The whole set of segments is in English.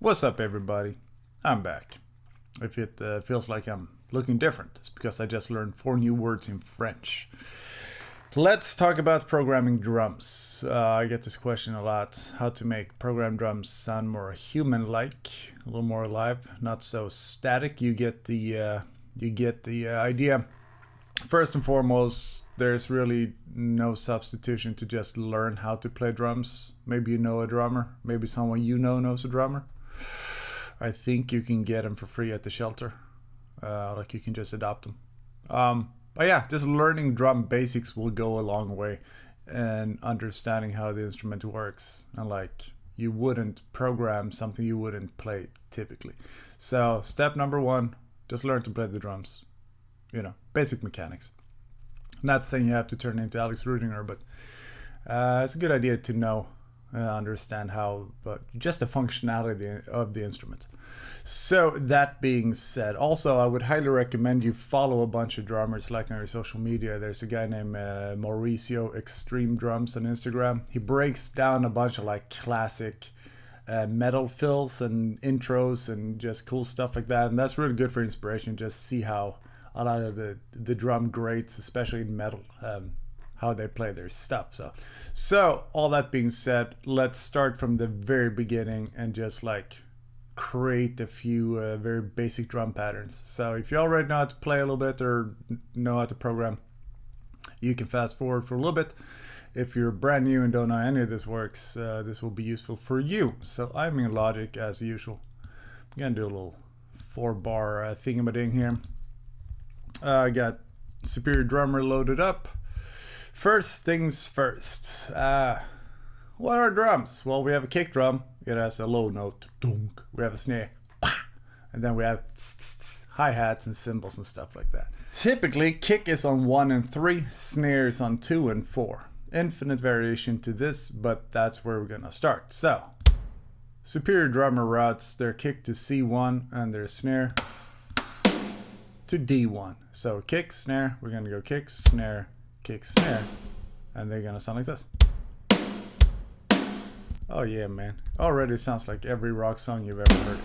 What's up, everybody? I'm back. If it feels like I'm looking different, it's because I just learned 4 new words in French. Let's talk about programming drums. I get this question a lot: how to make program drums sound more human-like, a little more alive, not so static. You get the idea. First and foremost, there's really no substitution to just learn how to play drums. Maybe you know a drummer. Maybe someone you know knows a drummer. I think you can get them for free at the shelter. Like you can just adopt them. But yeah, just learning drum basics will go a long way in understanding how the instrument works. And like, you wouldn't program something you wouldn't play typically. So step number 1, just learn to play the drums. You know, basic mechanics. Not saying you have to turn into Alex Rudinger, but it's a good idea to know, understand how, but just the functionality of the instrument. So that being said, also I would highly recommend you follow a bunch of drummers like on your social media. There's a guy named Mauricio Extreme Drums on Instagram. He breaks down a bunch of like classic metal fills and intros and just cool stuff like that, and that's really good for inspiration. Just see how a lot of the drum greats, especially in metal, how they play their stuff. So all that being said, let's start from the very beginning and just like create a few very basic drum patterns. So if you already know how to play a little bit or know how to program, you can fast forward for a little bit. If you're brand new and don't know any of this works, this will be useful for you. So I'm in Logic as usual. I'm gonna do a little 4-bar thingamading here. I got Superior Drummer loaded up. First things first. What are drums? Well, we have a kick drum. It has a low note. Dunk. We have a snare. And then we have hi-hats and cymbals and stuff like that. Typically, kick is on 1 and 3. Snare is on 2 and 4. Infinite variation to this, but that's where we're gonna start. So, Superior Drummer routes their kick to C1 and their snare to D1. So kick, snare, we're gonna go kick, snare, and they're gonna sound like this. Oh yeah, man. Already sounds like every rock song you've ever heard.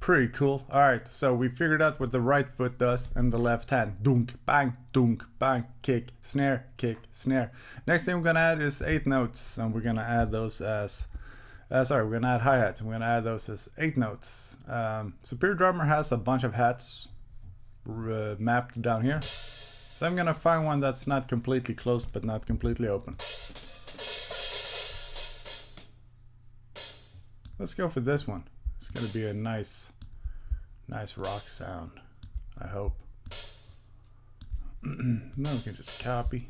Pretty cool. Alright, so we figured out what the right foot does and the left hand. Dunk, bang, kick, snare, kick, snare. Next thing we're gonna add is 8 notes, and we're gonna add those as we're gonna add hi-hats, and we're gonna add those as 8 notes. Superior Drummer has a bunch of hats mapped down here. So I'm gonna find one that's not completely closed but not completely open. Let's go for this one. It's gonna be a nice rock sound, I hope. Now we can just copy.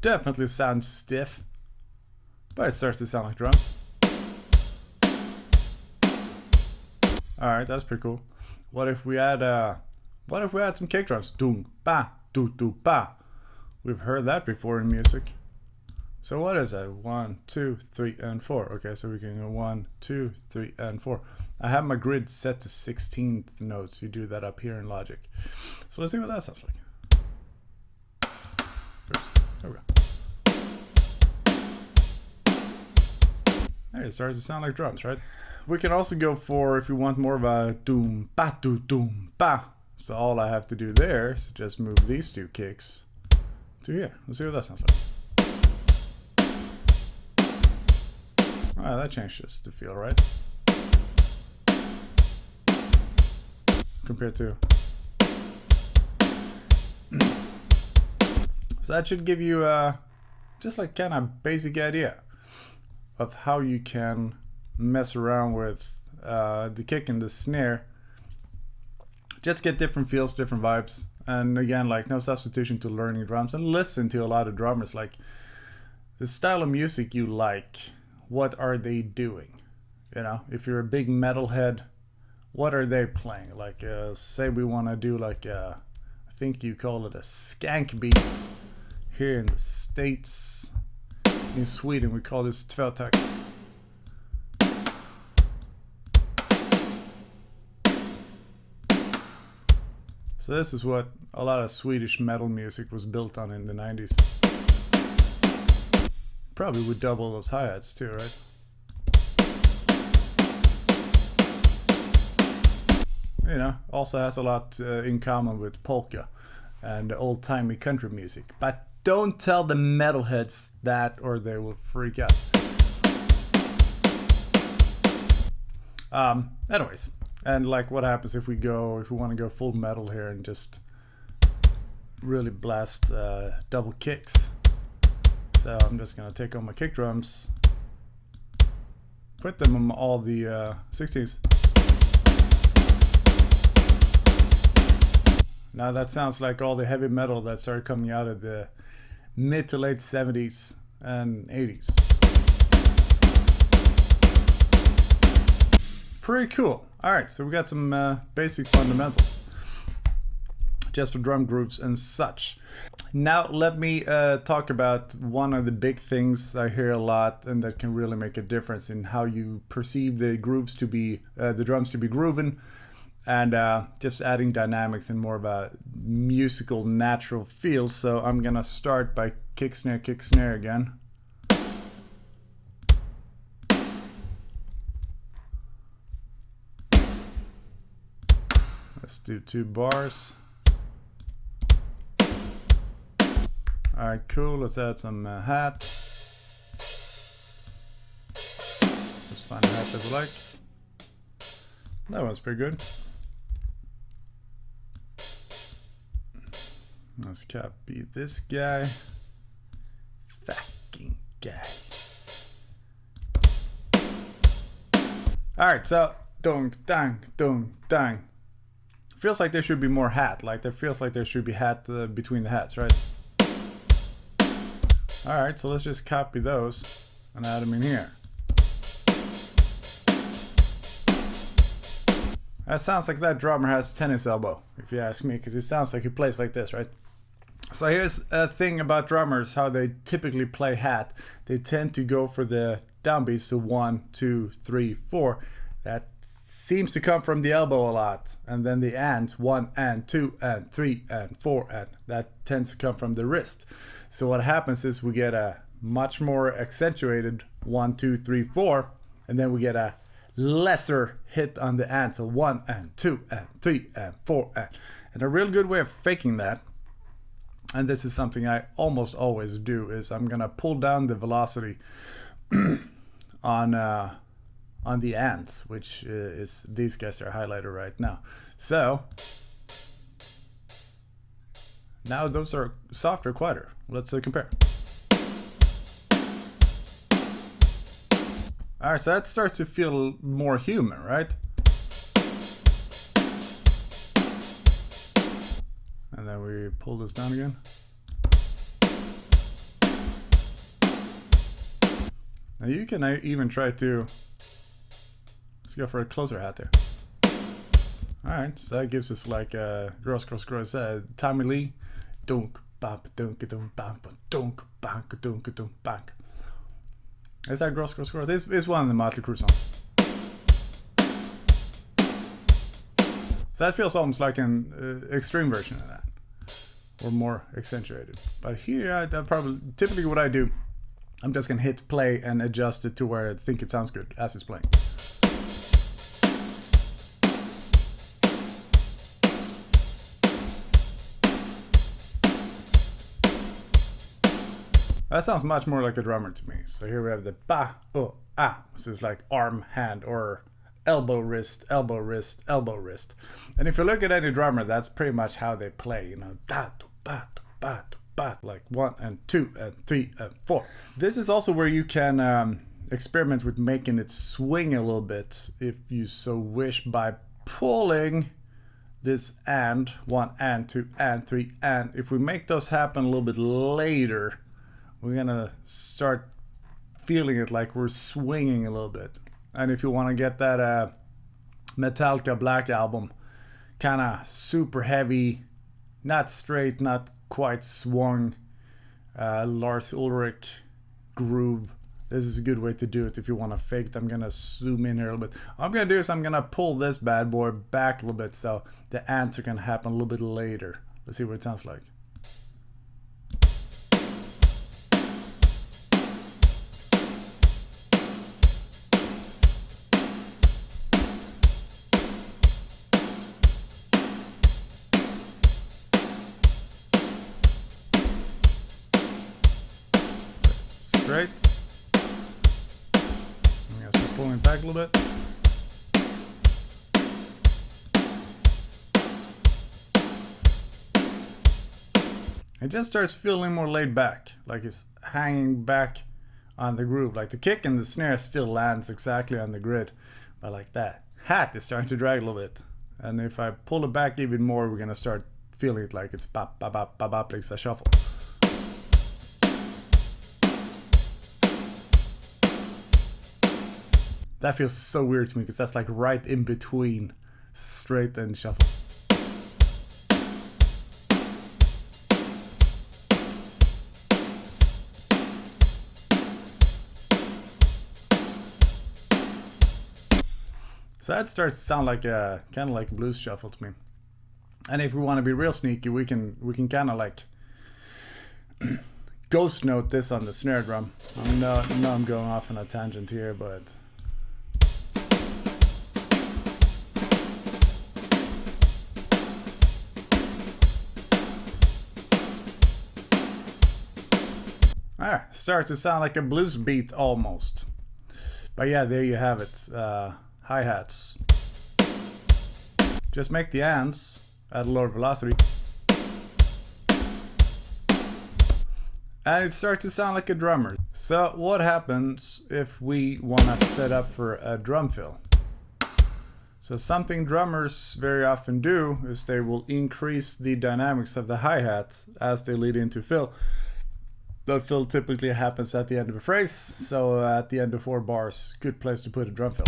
Definitely sounds stiff, but it starts to sound like drums. Alright, that's pretty cool. What if we add some kick drums? Dung, ba, do, ba. We've heard that before in music. So what is that? 1, 2, 3, and 4. Okay, so we can go 1, 2, 3, and 4. I have my grid set to 16th notes. You do that up here in Logic. So let's see what that sounds like. Oops, there we go. Hey, it starts to sound like drums, right? We can also go for, if you want more of a doom ba do doom ba. So all I have to do there is just move these 2 kicks to here. Let's see what that sounds like. Alright, that changes the feel, right? Compared to. So that should give you just like kind of basic idea of how you can mess around with the kick and the snare. Just get different feels, different vibes, and again, like, no substitution to learning drums. And listen to a lot of drummers, like the style of music you like, what are they doing? You know, if you're a big metalhead, what are they playing? Like say we want to do like I think you call it a skank beats here in the States. In Sweden we call this tvåtakt. So this is what a lot of Swedish metal music was built on in the 90s. Probably with double those hi-hats too, right? You know, also has a lot in common with polka and old-timey country music. But don't tell the metalheads that or they will freak out. Anyways, and like what happens if we want to go full metal here and just really blast double kicks. So I'm just gonna take on my kick drums, put them on all the 16s. Now that sounds like all the heavy metal that started coming out of the mid to late 70s and 80s. Pretty cool. Alright, so we got some basic fundamentals just for drum grooves and such. Now let me talk about one of the big things I hear a lot and that can really make a difference in how you perceive the grooves to be, the drums to be grooving, and just adding dynamics and more of a musical natural feel. So I'm gonna start by kick snare again. Let's do 2 bars. Alright, cool. Let's add some hat. Let's find a hat that we like. That one's pretty good. Let's copy this guy. Fucking guy. Alright, so dong, dang, dong, dang. Feels like there should be more hat. Like, there feels like there should be hat between the hats, right? Alright, so let's just copy those and add them in here. That sounds like that drummer has a tennis elbow, if you ask me, because it sounds like he plays like this, right? So here's a thing about drummers, how they typically play hat. They tend to go for the downbeats, so 1, 2, 3, 4. That seems to come from the elbow a lot. And then the ands, 1 and 2 and 3 and 4, and that tends to come from the wrist. So what happens is we get a much more accentuated 1, 2, 3, 4, and then we get a lesser hit on the and, so 1 and 2 and 3 and 4 and a real good way of faking that, and this is something I almost always do, is I'm gonna pull down the velocity on the ands, which is these guys are highlighted right now. So now those are softer, quieter. Let's compare. Alright, so that starts to feel more human, right? And then we pull this down again. Now you can even try to, let's go for a closer hat there. Alright, so that gives us like a gross, Tommy Lee. Dunk, bop, dunk, dunk, bop, dunk, bop, dunk, dunk, bop. Is that gross? It's one of the Motley Crue songs. So that feels almost like an extreme version of that, or more accentuated. But here, I probably typically what I do, I'm just gonna hit play and adjust it to where I think it sounds good as it's playing. That sounds much more like a drummer to me. So here we have the ba, oh, ah. So it's like arm, hand, or elbow, wrist, elbow, wrist, elbow, wrist. And if you look at any drummer, that's pretty much how they play, you know, da, do, ba, do, ba, do, ba, like 1 and 2 and 3 and 4. This is also where you can experiment with making it swing a little bit, if you so wish, by pulling this and 1 and 2 and 3 and. If we make those happen a little bit later, we're gonna start feeling it like we're swinging a little bit. And if you want to get that Metallica Black Album, kind of super heavy, not straight, not quite swung, Lars Ulrich groove This is a good way to do it if you want to fake it. I'm gonna zoom in here a little bit. What I'm gonna do is I'm gonna pull this bad boy back a little bit so the ants are gonna happen a little bit later. Let's see what it sounds like. Straight. I'm gonna start pulling it back a little bit. It just starts feeling more laid back, like it's hanging back on the groove. Like the kick and the snare still lands exactly on the grid, but like that hat is starting to drag a little bit. And if I pull it back even more, we're gonna start feeling it like it's bop bop bop bop bop, like it's a shuffle. That feels so weird to me because that's like right in between straight and shuffle. So that starts to sound like a kind of like a blues shuffle to me. And if we want to be real sneaky, we can kind of like ghost note this on the snare drum. I know I'm going off on a tangent here, but start to sound like a blues beat almost. But yeah, there you have it. Hi-hats. Just make the ants at a lower velocity. And it starts to sound like a drummer. So what happens if we want to set up for a drum fill? So something drummers very often do is they will increase the dynamics of the hi-hat as they lead into fill. The fill typically happens at the end of a phrase, so at the end of 4 bars, good place to put a drum fill.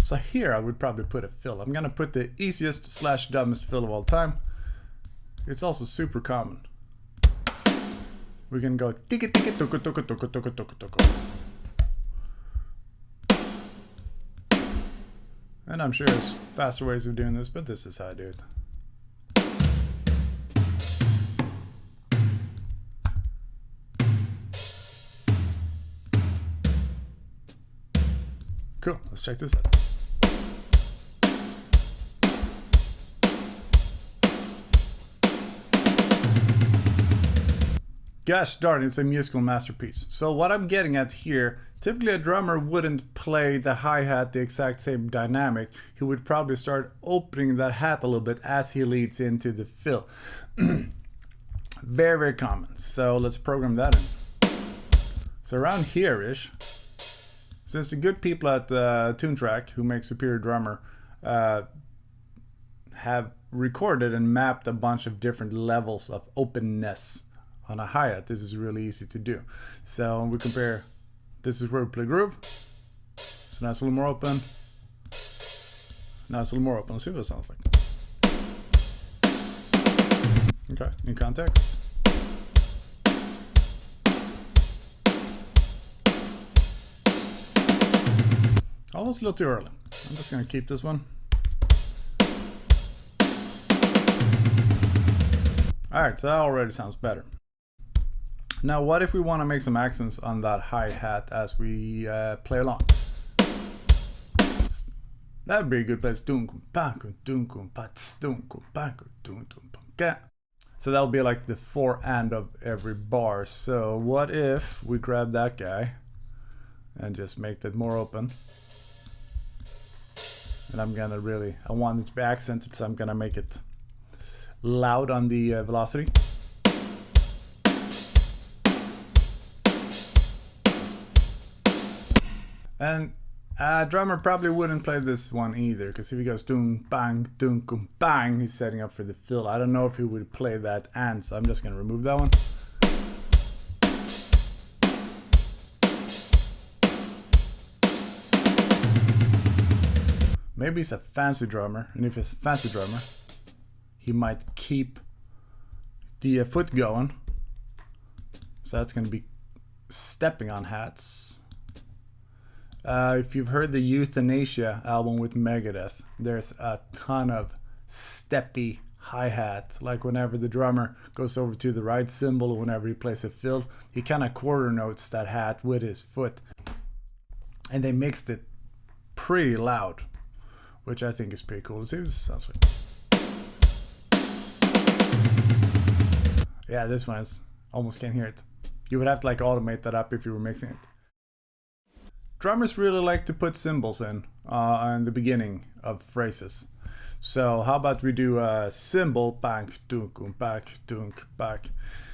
So here I would probably put a fill. I'm gonna put the easiest / dumbest fill of all time. It's also super common. We're gonna go tiki tiki tuku tuku tuku tuku tuku tuku. And I'm sure there's faster ways of doing this, but this is how I do it. Cool, let's check this out. Gosh darn, it's a musical masterpiece. So what I'm getting at here, typically a drummer wouldn't play the hi-hat the exact same dynamic. He would probably start opening that hat a little bit as he leads into the fill. Very, very common. So let's program that in. So around here-ish, since the good people at Toontrack, who make Superior Drummer, have recorded and mapped a bunch of different levels of openness on a hi-hat, this is really easy to do. So we compare, this is where we play groove. So now it's a little more open. Now it's a little more open. Let's see what it sounds like. Okay, in context. Almost a little too early. I'm just gonna keep this one. Alright, so that already sounds better. Now what if we want to make some accents on that hi-hat as we play along? That would be a good place. So that'll be like the 4 and of every bar. So what if we grab that guy and just make that more open? And I'm gonna I want it to be accented, so I'm gonna make it loud on the velocity. And a drummer probably wouldn't play this one either, because if he goes doom bang doom bang, he's setting up for the fill. I don't know if he would play that and, so I'm just gonna remove that one. Maybe he's a fancy drummer, and if he's a fancy drummer, he might keep the foot going. So that's going to be stepping on hats. If you've heard the Euthanasia album with Megadeth, there's a ton of steppy hi-hat. Like whenever the drummer goes over to the right cymbal or whenever he plays a fill, he kind of quarter notes that hat with his foot. And they mixed it pretty loud, which I think is pretty cool. Let's see what this sounds like. Yeah, this one is almost can't hear it. You would have to like automate that up if you were mixing it. Drummers really like to put cymbals in the beginning of phrases. So how about we do a cymbal, bang, dunk, back, dunk, back.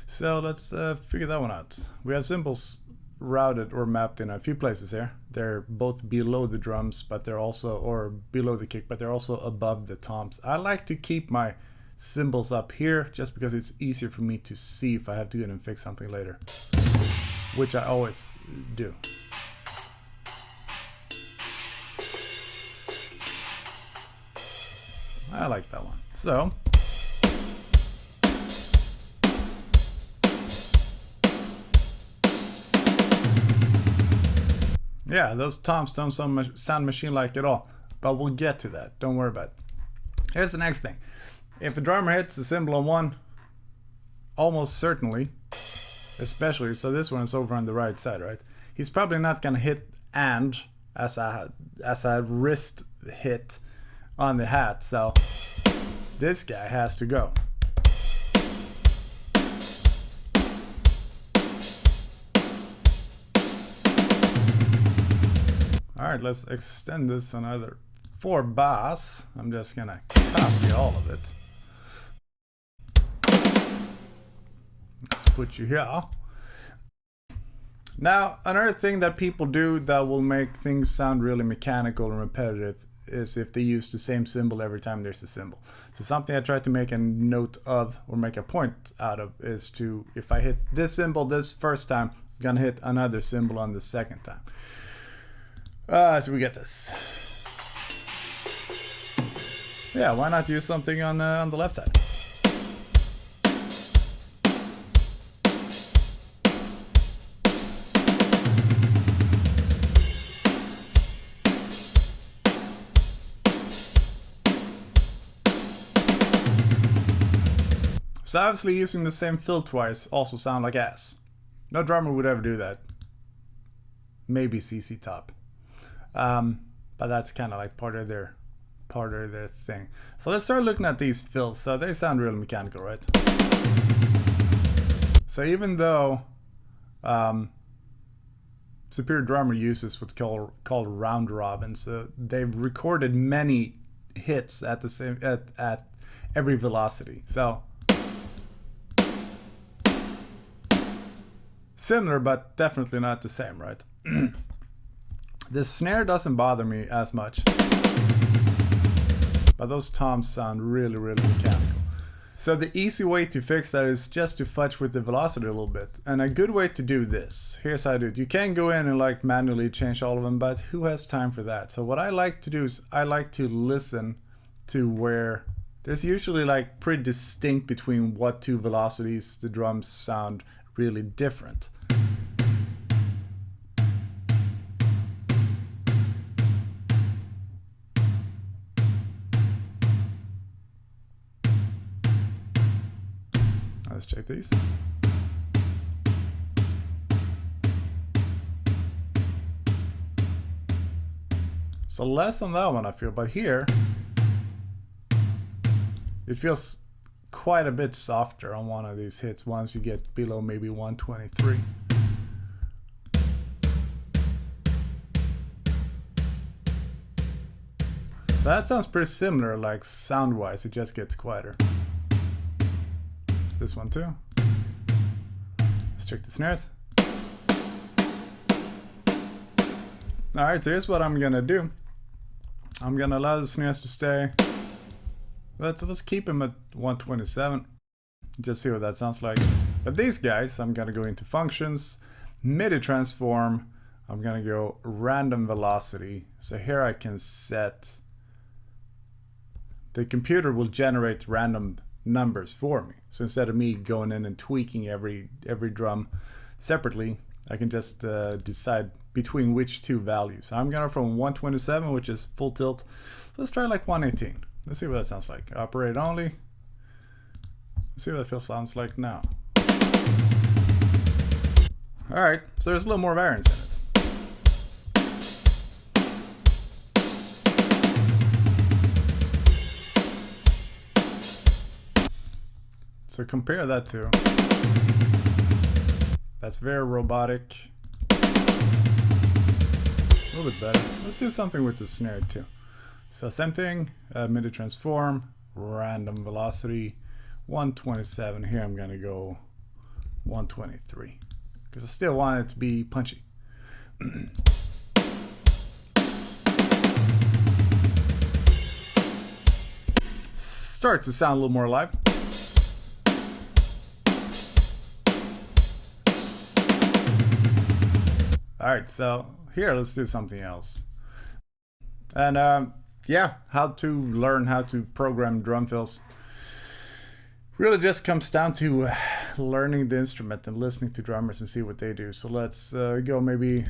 So let's figure that one out. We have cymbals routed or mapped in a few places here. They're both below the drums, but they're also, or below the kick, but they're also above the toms. I like to keep my cymbals up here just because it's easier for me to see if I have to go and fix something later, which I always do. I like that one. So yeah, those toms don't sound machine-like at all, but we'll get to that. Don't worry about it. Here's the next thing. If a drummer hits the cymbal on one, almost certainly, especially, so this one is over on the right side, right? He's probably not gonna hit and as a wrist hit on the hat, so this guy has to go. All right, let's extend this another 4 bars. I'm just gonna copy all of it. Let's put you here. Now, another thing that people do that will make things sound really mechanical and repetitive is if they use the same cymbal every time there's a cymbal. So something I try to make a note of or make a point out of is to, if I hit this cymbal this first time, I'm gonna hit another cymbal on the second time. So we get this. Yeah, why not use something on the left side? So obviously using the same fill twice also sound like ass. No drummer would ever do that. Maybe CC Top. But that's kind of like part of their thing. So let's start looking at these fills. So they sound really mechanical, right? So even though Superior Drummer uses what's called round robin, so they've recorded many hits at the same at every velocity. So similar, but definitely not the same, right? The snare doesn't bother me as much, but those toms sound really, really mechanical. So the easy way to fix that is just to fudge with the velocity a little bit. And a good way to do this, here's how I do it. You can go in and like manually change all of them, but who has time for that? So what I like to do is I like to listen to where there's usually like pretty distinct between what two velocities the drums sound really different. Let's check these. So less on that one I feel, but here it feels quite a bit softer on one of these hits once you get below maybe 123. So that sounds pretty similar, like sound-wise, it just gets quieter. This one too. Let's check the snares. Alright, so here's what I'm gonna do. I'm gonna allow the snares to stay. Let's keep them at 127. Just see what that sounds like. But these guys, I'm gonna go into functions, MIDI transform, I'm gonna go random velocity. So here I can set, the computer will generate random numbers for me. So instead of me going in and tweaking every drum separately, I can just decide between which two values. I'm gonna from 127, which is full tilt. Let's try like 118. Let's see what that sounds like. Operate only. Let's see what that sounds like now. All right, so there's a little more variance in it. So compare that to, that's very robotic. A little bit better. Let's do something with the snare too. So same thing, MIDI transform, random velocity, 127. Here I'm gonna go 123 because I still want it to be punchy. Start to sound a little more alive. Alright, so here let's do something else. And yeah, how to learn how to program drum fills really just comes down to learning the instrument and listening to drummers and see what they do. So let's go maybe.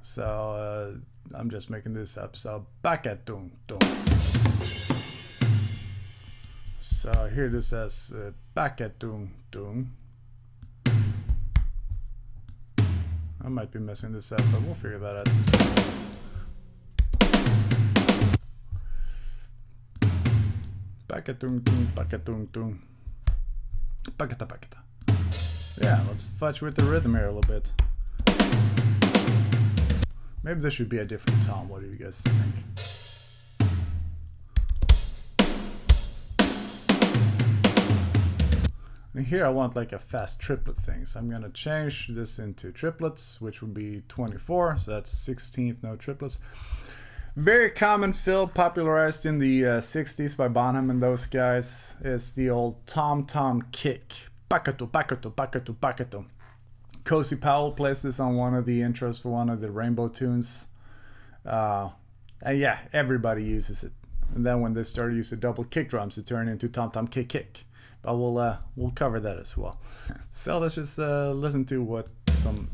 So I'm just making this up. So bakatung tung. So here this says bakatung tung. I might be messing this up, but we'll figure that out. Bakatung tung, bakatung tung. Bakata bakata. Yeah, let's fudge with the rhythm here a little bit. Maybe this should be a different tom. What do you guys think? And here I want like a fast triplet thing. So I'm going to change this into triplets, which would be 24. So that's 16th note triplets. Very common fill popularized in the 60s by Bonham and those guys is the old tom-tom kick. Pakato, pakato, pakato, pakato. Cozy Powell plays this on one of the intros for one of the Rainbow tunes. And yeah, everybody uses it. And then when they started using double kick drums, it turned into tom-tom kick kick. But we'll cover that as well. So let's just listen to what some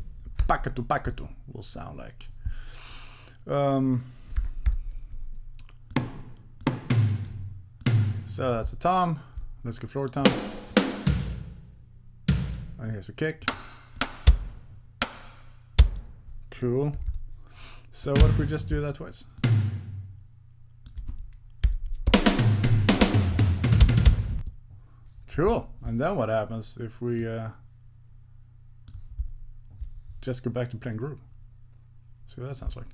pakatu pakatu will sound like. So that's a tom. Let's go floor tom. And here's a kick. Cool. So what if we just do that twice? Cool. And then what happens if we just go back to playing groove? See what that sounds like.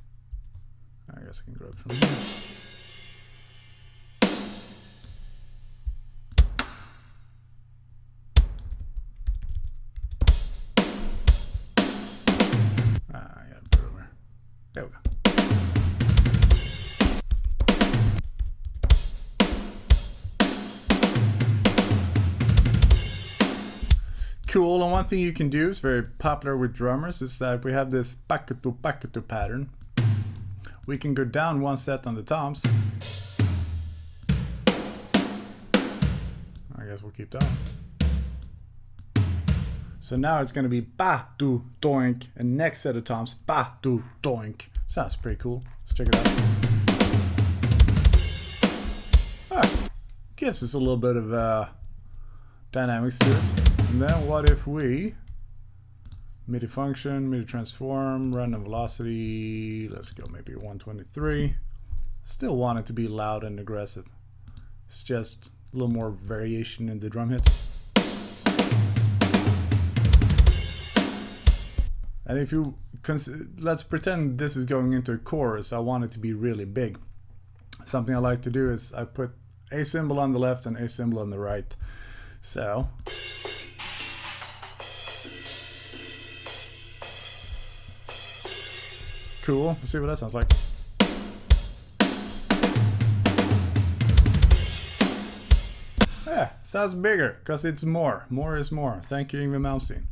I guess I can grab from here. I gotta put it over. There we go. Cool, and one thing you can do is very popular with drummers is that we have this pakatu pakatu pattern. We can go down one set on the toms. I guess we'll keep that one. So now it's going to be ba do doink, and next set of toms ba do doink. Sounds pretty cool. Let's check it out. Gives us a little bit of dynamics to it. And then what if we MIDI function, MIDI transform, random velocity, let's go maybe 123. Still want it to be loud and aggressive. It's just a little more variation in the drum hits. And if you, let's pretend this is going into a chorus, I want it to be really big. Something I like to do is I put a cymbal on the left and a cymbal on the right. So cool. Let's see what that sounds like. Yeah, sounds bigger because it's more. More is more. Thank you, Yngwie Malmsteen.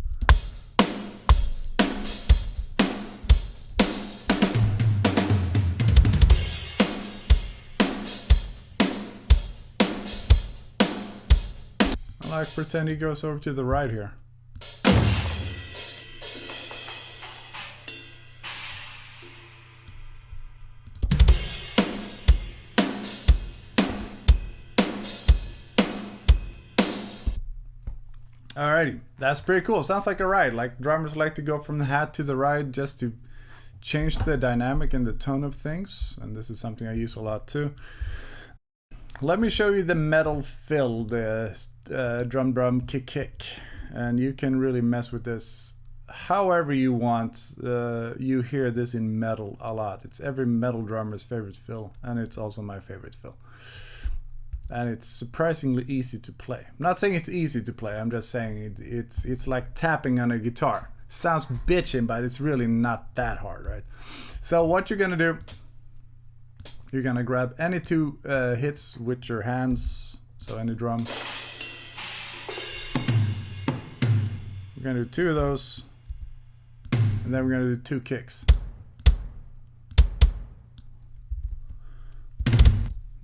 like pretend he goes over to the right here. Alrighty, that's pretty cool. Sounds like a ride. Like drummers like to go from the hat to the ride just to change the dynamic and the tone of things. And this is something I use a lot too. Let me show you the metal fill, the drum kick. And you can really mess with this however you want. You hear this in metal a lot. It's every metal drummer's favorite fill, and it's also my favorite fill. And it's surprisingly easy to play. I'm not saying it's easy to play, I'm just saying it's like tapping on a guitar. Sounds bitchin', but it's really not that hard, right? So what you're gonna do, you're gonna grab any two hits with your hands, so any drum. We're gonna do two of those, and then we're gonna do two kicks.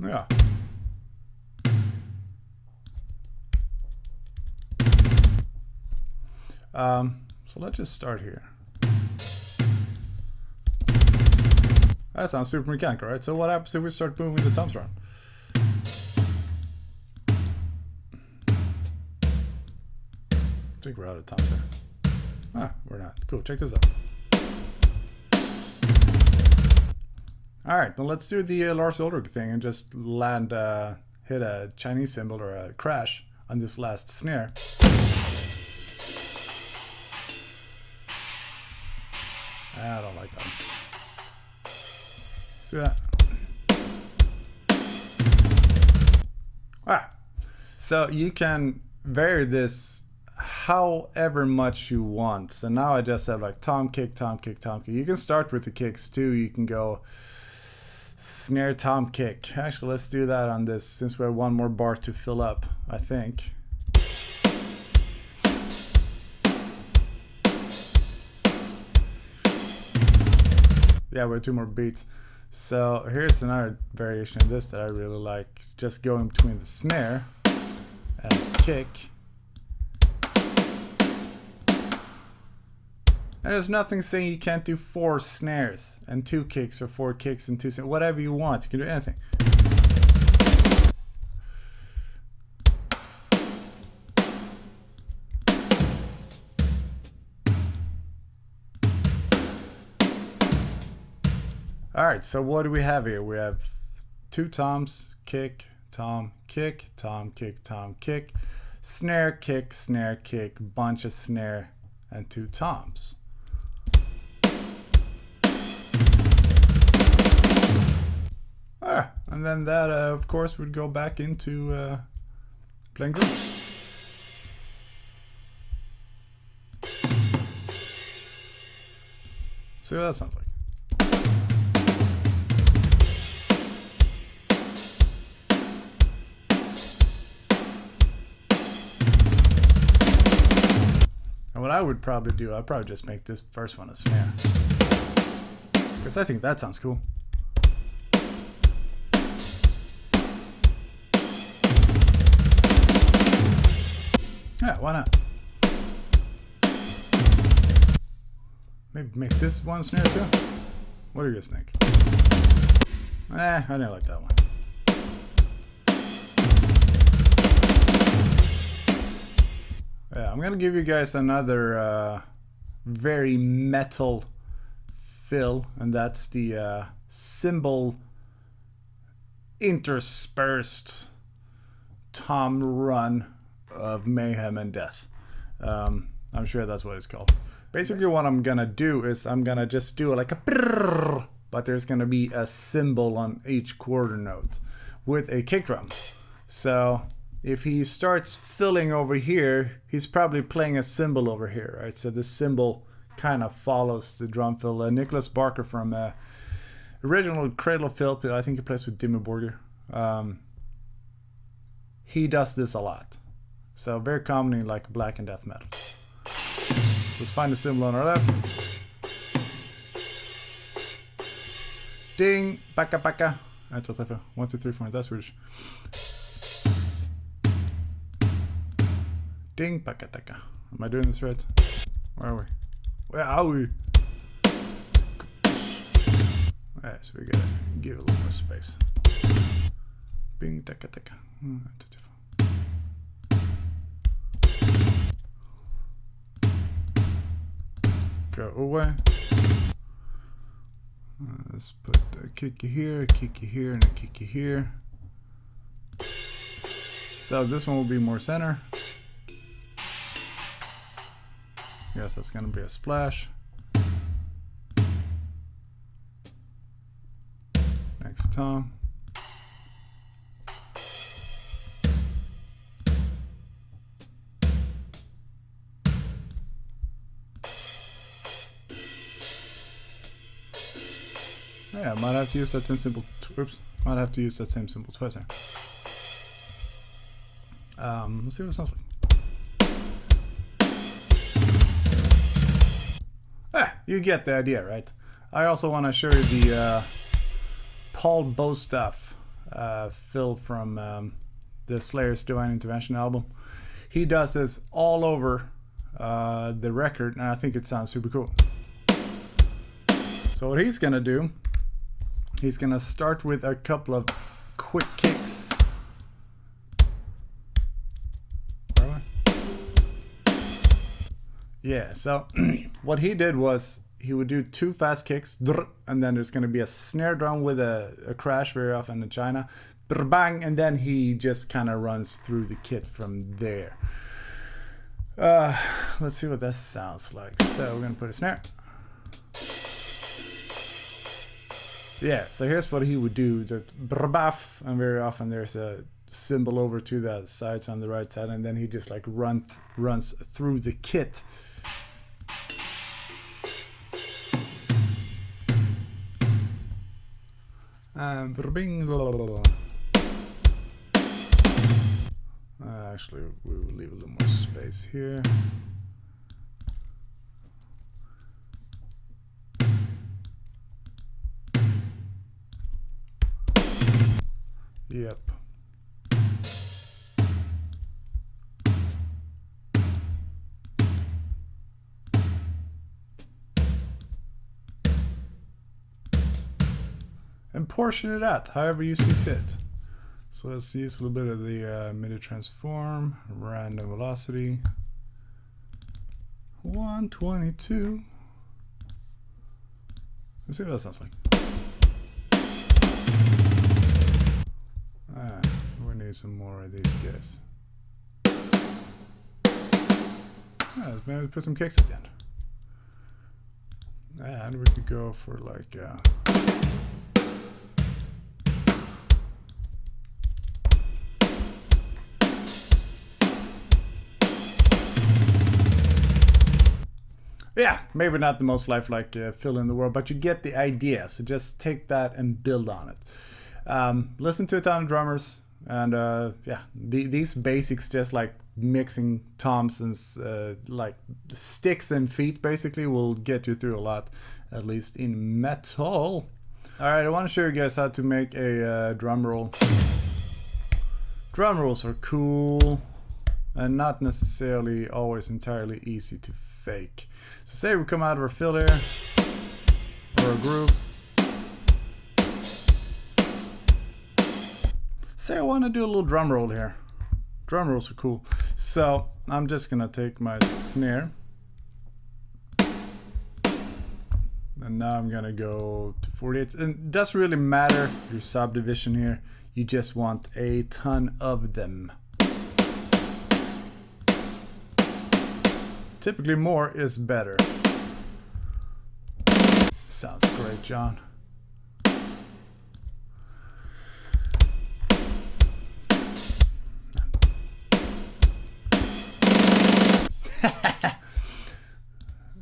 Yeah. So let's just start here. That sounds super mechanical, right? So what happens if we start moving the thumbs around? I think we're out of thumbs here. Ah, we're not. Cool, check this out. Alright, now let's do the Lars Ulrich thing and just land, hit a Chinese cymbal or a crash on this last snare. I don't like that one. See that? Ah, so you can vary this however much you want. So now I just have like tom kick, tom kick, tom kick. You can start with the kicks too. You can go snare, tom kick. Actually, let's do that on this since we have one more bar to fill up, I think. Yeah, we have two more beats. So here's another variation of this that I really like. Just going between the snare and the kick. And there's nothing saying you can't do 4 snares and 2 kicks or 4 kicks and 2 snares. Whatever you want, you can do anything. Alright, so what do we have here? We have 2 toms, kick, tom, kick, tom, kick, tom, kick, snare, kick, bunch of snare, and 2 toms. And then that, of course, would go back into playing drums. See what that sounds like. And what I would probably do, I'd probably just make this first one a snare. Because I think that sounds cool. Yeah, why not? Maybe make this one snare too? What do you guys think? I didn't like that one. Yeah, I'm gonna give you guys another very metal fill, and that's the cymbal interspersed tom run of mayhem and death. I'm sure that's what it's called. Basically what I'm gonna do is I'm gonna just do like a brrr, but there's gonna be a cymbal on each quarter note with a kick drum. So if he starts filling over here, he's probably playing a cymbal over here, right? So the cymbal kind of follows the drum fill. Nicholas Barker from original Cradle of Filth, I think he plays with Dimmu Borgir. He does this a lot. So very commonly like black and death metal. Let's find the cymbal on our left. Ding, baka baka. 1, 2, 3, 4. That's Swedish. Ding pakataka. Am I doing this right? Where are we? Where are we? Alright, so we gotta give it a little more space. Bing taka taka. Go away. Let's put a kick you here, and a kick you here. So this one will be more center. Yes, that's gonna be a splash. Next tom. Yeah, I might have to use that same symbol. Oops, might have to use that same symbol twice here. Let's see what it sounds like. You get the idea, right? I also want to show you the Paul Bostaph fill from the Slayer's Divine Intervention album. He does this all over the record, and I think it sounds super cool. So what he's gonna do, he's gonna start with a couple of quick kicks. Yeah, so what he did was he would do 2 fast kicks, and then there's going to be a snare drum with a crash very often in China, bang, and then he just kind of runs through the kit from there. Let's see what that sounds like. So we're going to put a snare. Yeah, so here's what he would do. The brabaf, and very often there's a cymbal over to the sides on the right side, and then he just like runs through the kit. Actually, we will leave a little more space here. Yep. And portion it out however you see fit. So let's use a little bit of the MIDI transform, random velocity, 122. Let's see what that sounds like. We need some more of these guys. Let's maybe put some kicks at the end. And we could go for like yeah, maybe not the most lifelike fill in the world, but you get the idea. So just take that and build on it. Listen to a ton of drummers, and yeah, these basics, just like mixing toms and like sticks and feet, basically will get you through a lot, at least in metal. All right, I want to show you guys how to make a drum roll. Drum rolls are cool and not necessarily always entirely easy to fake. So say we come out of our fill here, or a groove. Say I want to do a little drum roll here. Drum rolls are cool. So I'm just gonna take my snare, and now I'm gonna go to 48. And it doesn't really matter your subdivision here. You just want a ton of them. Typically more is better. Sounds great, John.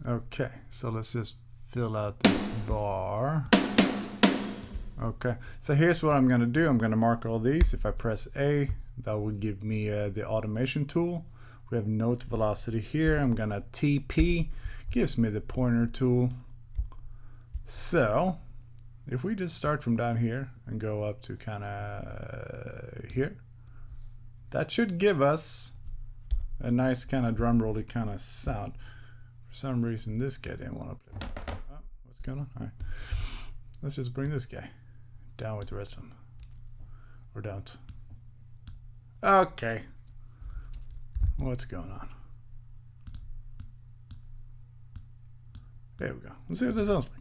Okay, so let's just fill out this bar. Okay, so here's what I'm gonna do. I'm gonna mark all these. If I press A, that will give me the automation tool. We have note velocity here. I'm gonna TP, gives me the pointer tool. So if we just start from down here and go up to kind of here, that should give us a nice kind of drum rolly kind of sound. For some reason, this guy didn't want to play. Oh, what's going on? All right, let's just bring this guy down with the rest of them, or don't. Okay, what's going on? There we go. Let's see what this sounds like.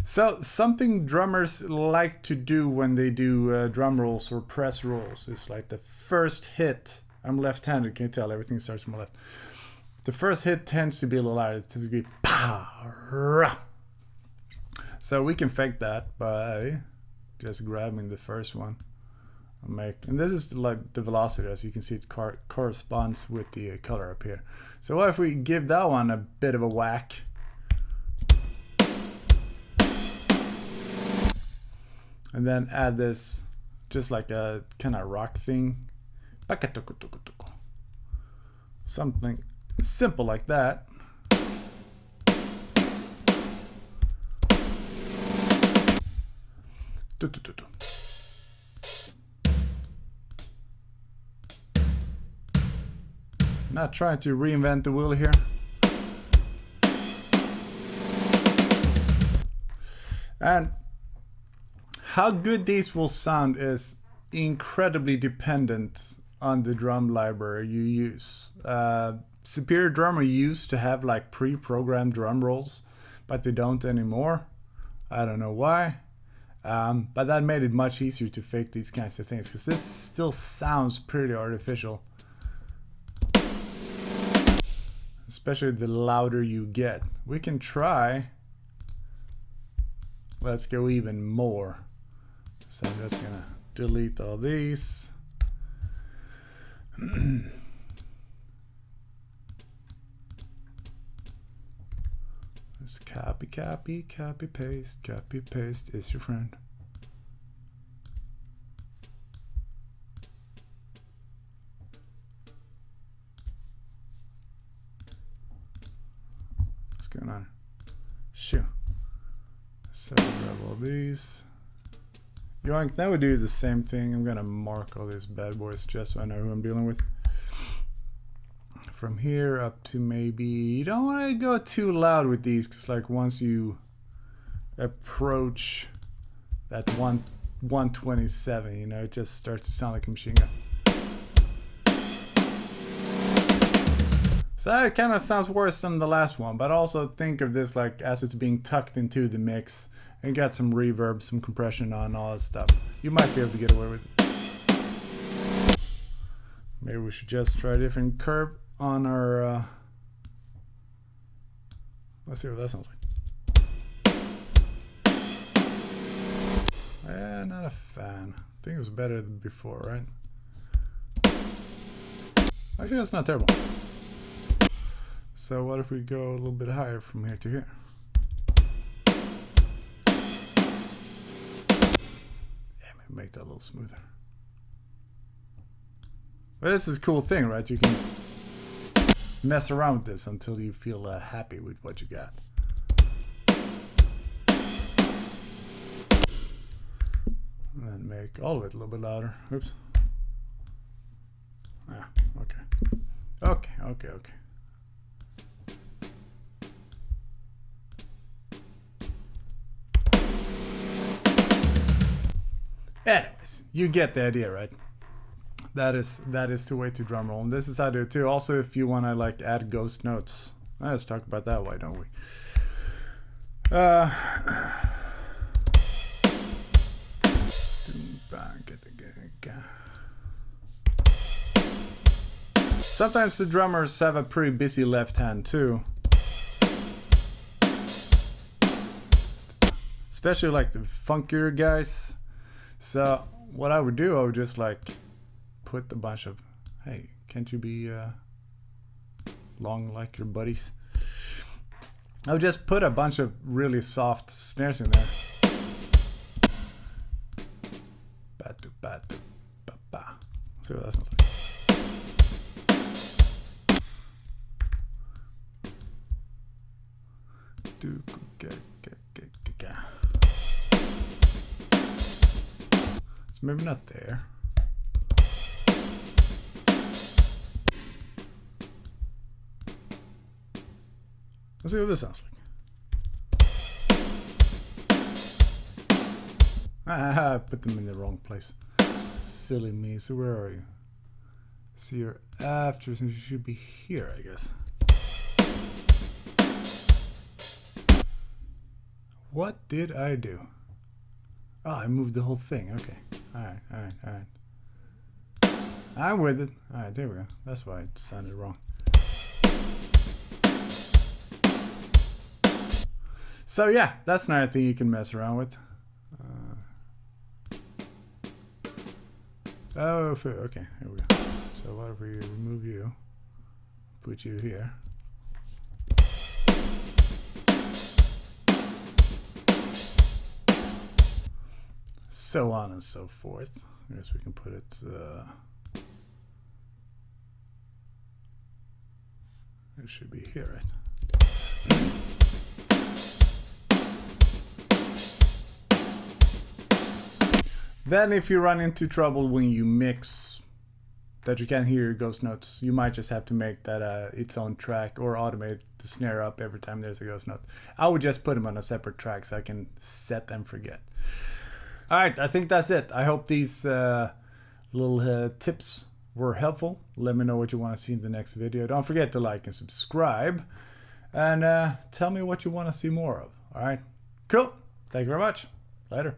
So something drummers like to do when they do drum rolls or press rolls is like the first hit. I'm left-handed, can you tell? Everything starts from my left. The first hit tends to be a little louder. It tends to be pa-ra. So we can fake that by just grabbing the first one. And this is like the velocity, as you can see, it corresponds with the color up here. So what if we give that one a bit of a whack? And then add this, just like a kind of rock thing. Something simple like that. Not trying to reinvent the wheel here. And how good these will sound is incredibly dependent on the drum library you use. Superior Drummer used to have like pre-programmed drum rolls, but they don't anymore. I don't know why. But that made it much easier to fake these kinds of things, because this still sounds pretty artificial. Especially the louder you get. We can try. Let's go even more. So I'm just gonna delete all these. Let's copy, paste is your friend. What's going on? Shoo. So grab all these. Yoink, that would do the same thing. I'm gonna mark all these bad boys just so I know who I'm dealing with. From here up to maybe, you don't want to go too loud with these, because like once you approach that 127, you know, it just starts to sound like a machine gun. So that kind of sounds worse than the last one, but also think of this like as it's being tucked into the mix and got some reverb, some compression on, all that stuff. You might be able to get away with it. Maybe we should just try a different curve on our, let's see what that sounds like. Yeah, not a fan. I think it was better than before, right? Actually, that's not terrible. So what if we go a little bit higher from here to here? Yeah, maybe make that a little smoother. But this is a cool thing, right? You can mess around with this until you feel happy with what you got. And then make all of it a little bit louder. Oops. Ah, okay. Okay. Anyways, you get the idea, right? That is the way to drum roll, and this is how to do it too. Also, if you want to like add ghost notes, let's talk about that. Why don't we? Sometimes the drummers have a pretty busy left hand too, especially like the funkier guys. So what I would do, I would just like put a bunch of, hey, can't you be long like your buddies? I would just put a bunch of really soft snares in there. See what that sounds like. So maybe not there. Let's see what this sounds like. I put them in the wrong place. Silly me. So where are you? So you're after, so you should be here, I guess. What did I do? Oh, I moved the whole thing. Okay. Alright. I'm with it. Alright, there we go. That's why it sounded wrong. So yeah, that's another thing you can mess around with. Okay, here we go. So what if we remove you, put you here. So on and so forth. I guess we can put it it should be here, right? Then if you run into trouble when you mix that you can't hear your ghost notes, you might just have to make that its own track or automate the snare up every time there's a ghost note. I would just put them on a separate track so I can set and forget. Alright, I think that's it. I hope these little tips were helpful. Let me know what you want to see in the next video. Don't forget to like and subscribe. And tell me what you want to see more of. Alright, cool. Thank you very much. Later.